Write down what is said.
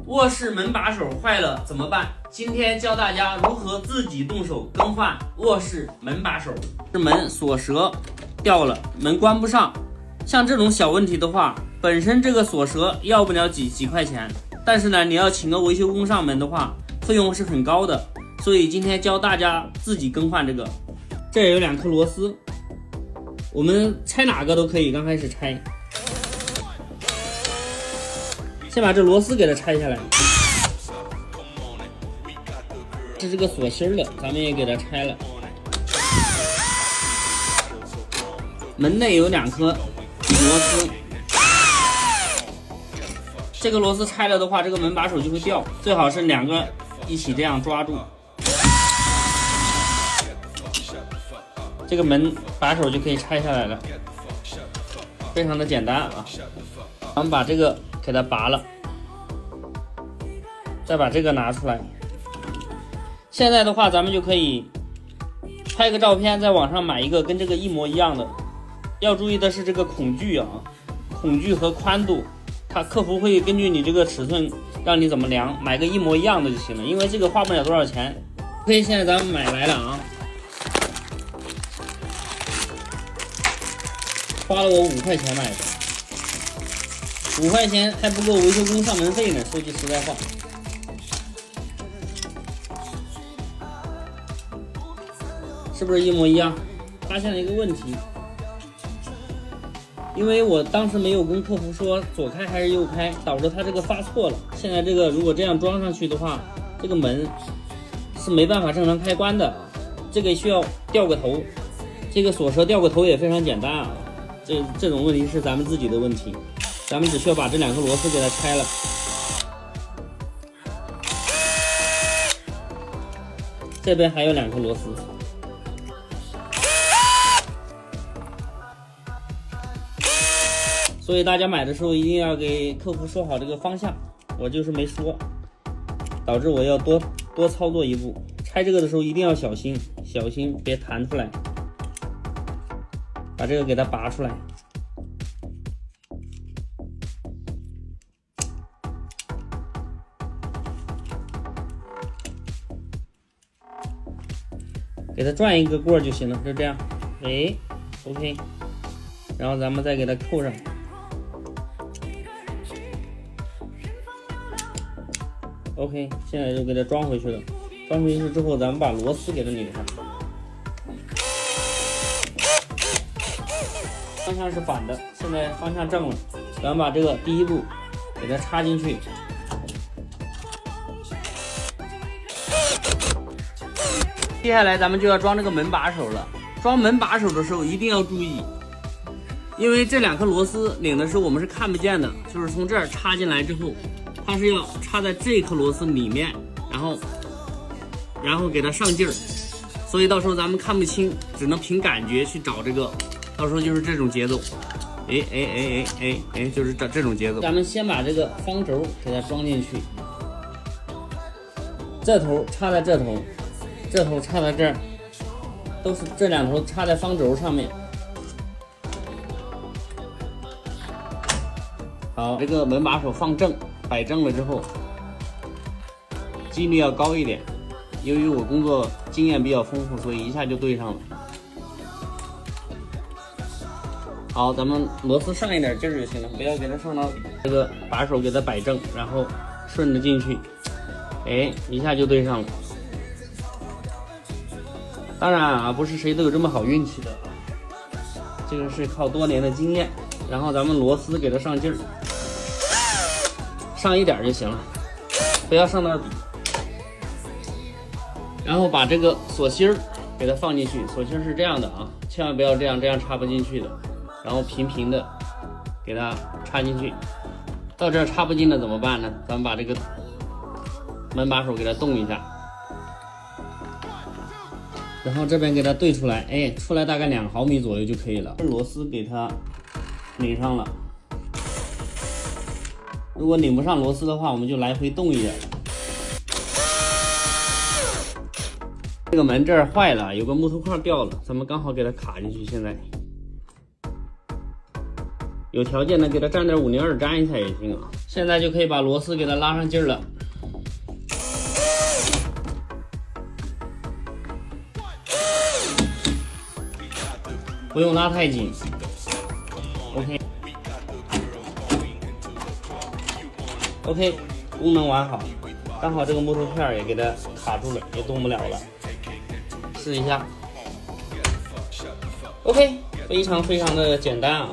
卧室门把手坏了怎么办？今天教大家如何自己动手更换卧室门把手。这门锁舌掉了，门关不上，像这种小问题的话，本身这个锁舌要不了几块钱，但是呢，你要请个维修工上门的话，费用是很高的。所以今天教大家自己更换这个。这有2颗螺丝，我们拆哪个都可以，刚开始拆。先把这螺丝给它拆下来，这是个锁芯的，咱们也给它拆了。门内有2颗螺丝，这个螺丝拆了的话，这个门把手就会掉，最好是2个一起这样抓住，这个门把手就可以拆下来了，非常的简单啊。咱们把这个给它拔了，再把这个拿出来。现在的话，咱们就可以拍个照片，在网上买一个跟这个一模一样的。要注意的是这个孔距啊，孔距和宽度，客服会根据你这个尺寸让你怎么量，买个一模一样的就行了，因为这个花不了多少钱。OK， 现在咱们买来了啊，花了我5块钱买的。5块钱还不够维修工上门费呢，说句实在话。是不是一模一样？发现了一个问题，因为我当时没有跟客服说左开还是右开，导致他这个发错了。现在这个如果这样装上去的话，这个门是没办法正常开关的，这个需要掉个头，这个锁舌掉个头也非常简单啊。这种问题是咱们自己的问题。咱们只需要把这2颗螺丝给它拆了，这边还有2颗螺丝，所以大家买的时候一定要给客服说好这个方向，我就是没说，导致我要多操作一步。拆这个的时候一定要小心别弹出来，把这个给它拔出来。给它转一个棍就行了，就这样。哎 ，OK， 然后咱们再给它扣上。OK， 现在就给它装回去了。装回去之后，咱们把螺丝给它拧上。方向是反的，现在方向正了。咱们把这个第一步给它插进去。接下来咱们就要装这个门把手了。装门把手的时候一定要注意，因为这2颗螺丝拧的时候我们是看不见的，就是从这儿插进来之后，它是要插在这颗螺丝里面，然后给它上劲儿，所以到时候咱们看不清，只能凭感觉去找这个，到时候就是这种节奏，就是这种节奏。咱们先把这个方轴给它装进去，这头插在这头。这头插在这儿，都是这2头插在方轴上面。好，这个门把手放正，摆正了之后，几率要高一点。由于我工作经验比较丰富，所以一下就对上了。好，咱们螺丝上一点劲儿就行了，不要给它上到底。这个把手给它摆正，然后顺着进去，一下就对上了。当然啊，不是谁都有这么好运气的，这个是靠多年的经验。然后咱们螺丝给它上劲儿，上一点就行了，不要上到底。然后把这个锁芯儿给它放进去，锁芯是这样的啊，千万不要这样插不进去的。然后平平的给它插进去。到这儿插不进了怎么办呢？咱们把这个门把手给它动一下。然后这边给它对出来，出来大概2毫米左右就可以了。螺丝给它拧上了，如果拧不上螺丝的话，我们就来回动一点。这个门这儿坏了，有个木头块掉了，咱们刚好给它卡进去。现在有条件的给它沾点502粘一下也行啊。现在就可以把螺丝给它拉上劲儿了。不用拉太紧。OK， 功能完好，刚好这个木头片也给它卡住了，也动不了了。试一下。OK， 非常的简单啊。